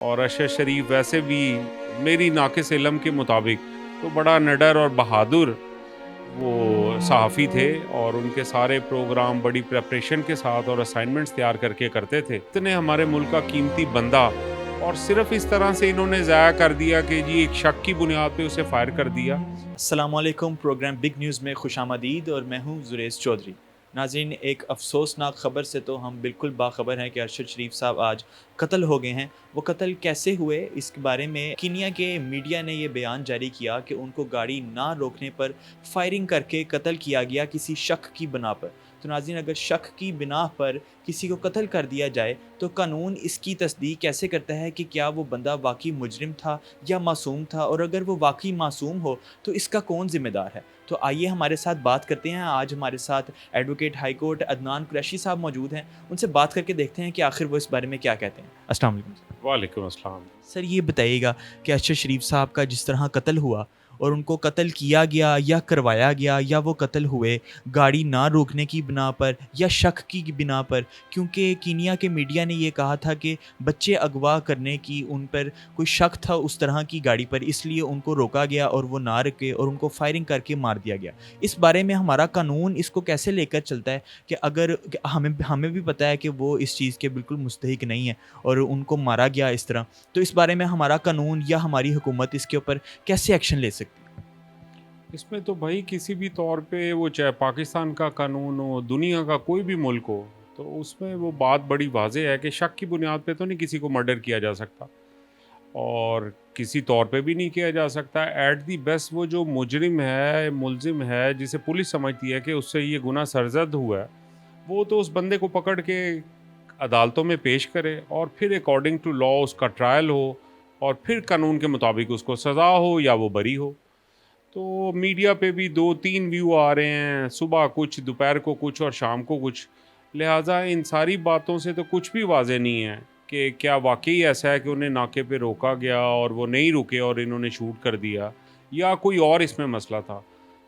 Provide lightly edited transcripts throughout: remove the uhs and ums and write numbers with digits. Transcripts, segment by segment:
اور ارشد شریف ویسے بھی میری ناقص علم کے مطابق تو بڑا نڈر اور بہادر وہ صحافی تھے، اور ان کے سارے پروگرام بڑی پریپریشن کے ساتھ اور اسائنمنٹس تیار کر کے کرتے تھے۔ اتنے ہمارے ملک کا قیمتی بندہ، اور صرف اس طرح سے انہوں نے ضائع کر دیا کہ جی ایک شک کی بنیاد پہ اسے فائر کر دیا۔ السلام علیکم، پروگرام بگ نیوز میں خوش آمدید، اور میں ہوں زریز چودھری۔ ناظرین، ایک افسوسناک خبر سے تو ہم بالکل باخبر ہیں کہ ارشد شریف صاحب آج قتل ہو گئے ہیں۔ وہ قتل کیسے ہوئے، اس کے بارے میں کینیا کے میڈیا نے یہ بیان جاری کیا کہ ان کو گاڑی نہ روکنے پر فائرنگ کر کے قتل کیا گیا کسی شک کی بنا پر۔ تو ناظرین، اگر شک کی بنا پر کسی کو قتل کر دیا جائے تو قانون اس کی تصدیق کیسے کرتا ہے کہ کیا وہ بندہ واقعی مجرم تھا یا معصوم تھا، اور اگر وہ واقعی معصوم ہو تو اس کا کون ذمہ دار ہے؟ تو آئیے ہمارے ساتھ بات کرتے ہیں۔ آج ہمارے ساتھ advocate high court Adnan Qureshi صاحب موجود ہیں، ان سے بات کر کے دیکھتے ہیں کہ آخر وہ اس بارے میں کیا کہتے ہیں۔ السلام علیکم وعلیکم السلام۔ سر، یہ بتائیے گا کہ ارشد شریف صاحب کا جس طرح قتل ہوا، اور ان کو قتل کیا گیا یا کروایا گیا، یا وہ قتل ہوئے گاڑی نہ روکنے کی بنا پر یا شک کی بنا پر، کیونکہ کینیا کے میڈیا نے یہ کہا تھا کہ بچے اغوا کرنے کی ان پر کوئی شک تھا اس طرح کی گاڑی پر، اس لیے ان کو روکا گیا اور وہ نہ رکے اور ان کو فائرنگ کر کے مار دیا گیا۔ اس بارے میں ہمارا قانون اس کو کیسے لے کر چلتا ہے کہ اگر ہمیں بھی پتہ ہے کہ وہ اس چیز کے بالکل مستحق نہیں ہے اور ان کو مارا گیا اس طرح، تو اس بارے میں ہمارا قانون یا ہماری حکومت اس کے اوپر کیسے ایکشن لے سکتی؟ اس میں تو بھائی کسی بھی طور پہ، وہ چاہے پاکستان کا قانون ہو، دنیا کا کوئی بھی ملک ہو، تو اس میں وہ بات بڑی واضح ہے کہ شک کی بنیاد پہ تو نہیں کسی کو مرڈر کیا جا سکتا، اور کسی طور پہ بھی نہیں کیا جا سکتا۔ ایٹ دی بیسٹ وہ جو مجرم ہے، ملزم ہے، جسے پولیس سمجھتی ہے کہ اس سے یہ گناہ سرزد ہوا ہے، وہ تو اس بندے کو پکڑ کے عدالتوں میں پیش کرے، اور پھر اکارڈنگ ٹو لا اس کا ٹرائل ہو، اور پھر قانون کے مطابق اس کو سزا ہو یا وہ بری ہو۔ تو میڈیا پہ بھی دو تین ویو آ رہے ہیں، صبح کچھ، دوپہر کو کچھ، اور شام کو کچھ، لہٰذا ان ساری باتوں سے تو کچھ بھی واضح نہیں ہے کہ کیا واقعی ایسا ہے کہ انہیں ناکے پہ روکا گیا اور وہ نہیں رکے اور انہوں نے شوٹ کر دیا، یا کوئی اور اس میں مسئلہ تھا۔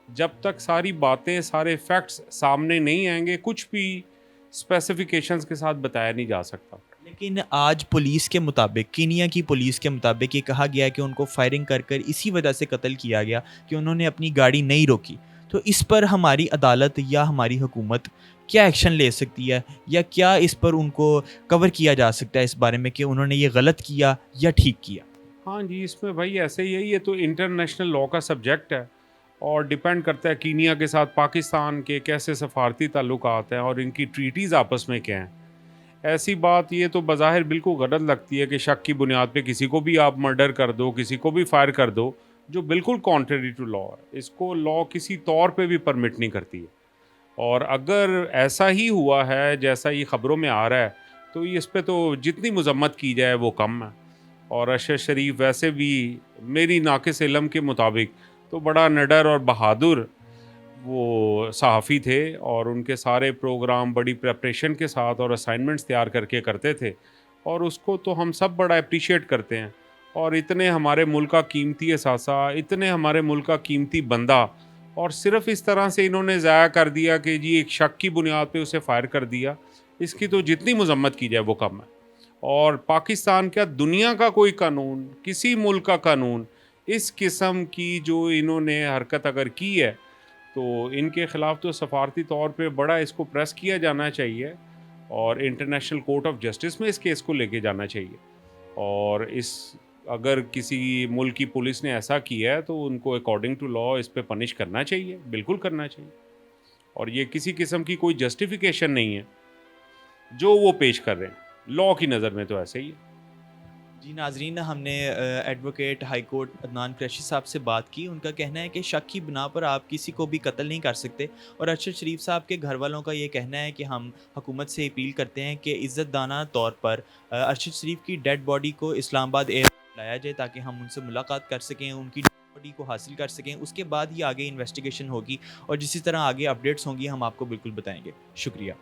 جب تک ساری باتیں، سارے فیکٹس سامنے نہیں آئیں گے، کچھ بھی اسپیسیفیکیشنز کے ساتھ بتایا نہیں جا سکتا۔ لیکن آج پولیس کے مطابق، کینیا کی پولیس کے مطابق، یہ کہا گیا کہ ان کو فائرنگ کر کر اسی وجہ سے قتل کیا گیا کہ انہوں نے اپنی گاڑی نہیں روکی۔ تو اس پر ہماری عدالت یا ہماری حکومت کیا ایکشن لے سکتی ہے، یا کیا اس پر ان کو کور کیا جا سکتا ہے اس بارے میں کہ انہوں نے یہ غلط کیا یا ٹھیک کیا؟ ہاں جی، اس میں بھائی ایسے ہی ہے، یہ تو انٹرنیشنل لا کا سبجیکٹ ہے، اور ڈیپینڈ کرتا ہے کینیا کے ساتھ پاکستان کے کیسے سفارتی تعلقات ہیں اور ان کی ٹریٹیز آپس میں کیا ہیں۔ ایسی بات یہ تو بظاہر بالکل غلط لگتی ہے کہ شک کی بنیاد پہ کسی کو بھی آپ مرڈر کر دو، کسی کو بھی فائر کر دو، جو بالکل کانٹریری ٹو لا ہے۔ اس کو لا کسی طور پہ بھی پرمٹ نہیں کرتی ہے، اور اگر ایسا ہی ہوا ہے جیسا یہ خبروں میں آ رہا ہے، تو اس پہ تو جتنی مذمت کی جائے وہ کم ہے۔ اور ارشد شریف ویسے بھی میری ناقص علم کے مطابق تو بڑا نڈر اور بہادر وہ صحافی تھے، اور ان کے سارے پروگرام بڑی پریپریشن کے ساتھ اور اسائنمنٹس تیار کر کے کرتے تھے، اور اس کو تو ہم سب بڑا اپریشیٹ کرتے ہیں۔ اور اتنے ہمارے ملک کا قیمتی اثاثہ، اتنے ہمارے ملک کا قیمتی بندہ، اور صرف اس طرح سے انہوں نے ضائع کر دیا کہ جی ایک شک کی بنیاد پہ اسے فائر کر دیا، اس کی تو جتنی مذمت کی جائے وہ کم ہے۔ اور پاکستان کیا، دنیا کا کوئی قانون، کسی ملک کا قانون اس قسم کی جو انہوں نے حرکت اگر کی ہے، تو ان کے خلاف تو سفارتی طور پہ بڑا اس کو پریس کیا جانا چاہیے، اور انٹرنیشنل کورٹ آف جسٹس میں اس کیس کو لے کے جانا چاہیے۔ اور اگر کسی ملک کی پولیس نے ایسا کیا ہے تو ان کو اکارڈنگ ٹو لا اس پہ پنش کرنا چاہیے، بالکل کرنا چاہیے، اور یہ کسی قسم کی کوئی جسٹیفیکیشن نہیں ہے جو وہ پیش کر رہے ہیں، لا کی نظر میں تو ایسے ہی ہے۔ جی ناظرین، ہم نے advocate high court Adnan Qureshi صاحب سے بات کی۔ ان کا کہنا ہے کہ شک کی بنا پر آپ کسی کو بھی قتل نہیں کر سکتے، اور ارشد شریف صاحب کے گھر والوں کا یہ کہنا ہے کہ ہم حکومت سے اپیل کرتے ہیں کہ عزت دانہ طور پر ارشد شریف کی ڈیڈ باڈی کو اسلام آباد ایئرپورٹ لایا جائے تاکہ ہم ان سے ملاقات کر سکیں، ان کی ڈیڈ باڈی کو حاصل کر سکیں۔ اس کے بعد ہی آگے انویسٹیگیشن ہوگی، اور جسی طرح آگے اپڈیٹس ہوں گی ہم آپ کو بالکل بتائیں گے۔ شکریہ۔